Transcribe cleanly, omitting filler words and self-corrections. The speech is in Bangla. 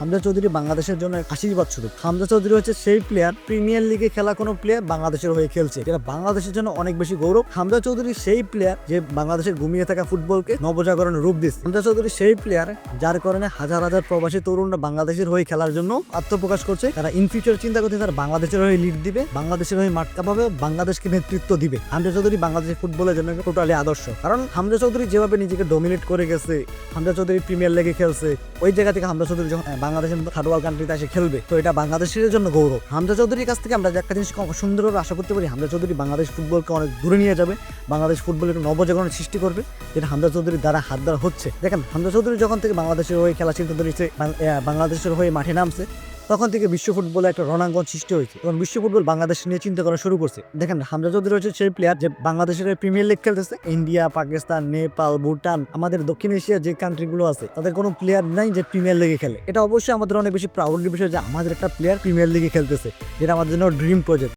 হামজা চৌধুরী বাংলাদেশের জন্য আশীর্বাদ স্বরূপ। হামজা চৌধুরী হচ্ছে সেই প্লেয়ার, প্রিমিয়ার লিগে খেলা কোনো প্লেয়ার বাংলাদেশের হয়ে খেলছে, যেটা বাংলাদেশের জন্য অনেক বেশি গৌরব। হামজা চৌধুরী সেই প্লেয়ার যে বাংলাদেশের ঘুমিয়ে থাকা ফুটবলকে নবজাগরণের রূপ দিচ্ছে। হামজা চৌধুরী সেই প্লেয়ার যার কারণে হাজার হাজার প্রবাসী তরুণরা বাংলাদেশের হয়ে খেলার জন্য আত্মপ্রকাশ করছে। তারা ইন ফিউচার চিন্তা করছে তারা বাংলাদেশের হয়ে লিড দিবে, বাংলাদেশের হয়ে মাঠ কাঁপাবে, বাংলাদেশকে নেতৃত্ব দিবে। হামজা চৌধুরী বাংলাদেশের ফুটবলের জন্য টোটালি আদর্শ। কারণ হামজা চৌধুরী যেভাবে নিজেকে ডমিনেট করে গেছে, হামজা চৌধুরী প্রিমিয়ার লিগে খেলছে, ওই জায়গা থেকে হামজা চৌধুরী যখন বাংলাদেশের মতো থার্ড ওয়ার্ল্ড কান্ট্রিতে এসে খেলবে, তো এটা বাংলাদেশের জন্য গৌরব। হামজা চৌধুরীর কাছ থেকে আমরা একটা জিনিস সুন্দরভাবে আশা করতে পারি, হামজা চৌধুরী বাংলাদেশ ফুটবলকে অনেক দূরে নিয়ে যাবে, বাংলাদেশ ফুটবলের নবজাগরণের সৃষ্টি করবে, যেটা হামজা চৌধুরীর দ্বারা হাত দ্বারা হচ্ছে। দেখেন, হামজা চৌধুরী যখন থেকে বাংলাদেশের হয়ে খেলা চিন্তা ধরেছে, বাংলাদেশের হয়ে মাঠে নামছে, তখন থেকে বিশ্ব ফুটবলে একটা রণাঙ্গন সৃষ্টি হয়েছে এবং বিশ্ব ফুটবল বাংলাদেশ নিয়ে চিন্তা করা শুরু করছে। দেখেন, হামজা চৌধুরী হচ্ছে সেই প্লেয়ার যে বাংলাদেশের প্রিমিয়ার লিগ খেলতেছে। ইন্ডিয়া, পাকিস্তান, নেপাল, ভুটান, আমাদের দক্ষিণ এশিয়ার যে কান্ট্রিগুলো আছে, তাদের কোনো প্লেয়ার নাই যে প্রিমিয়ার লিগে খেলে। এটা অবশ্যই আমাদের অনেক বেশি প্রাউডের বিষয় যে আমাদের একটা প্লেয়ার প্রিমিয়ার লিগে খেলতেছে, যেটা আমাদের জন্য ড্রিম প্রজেক্ট।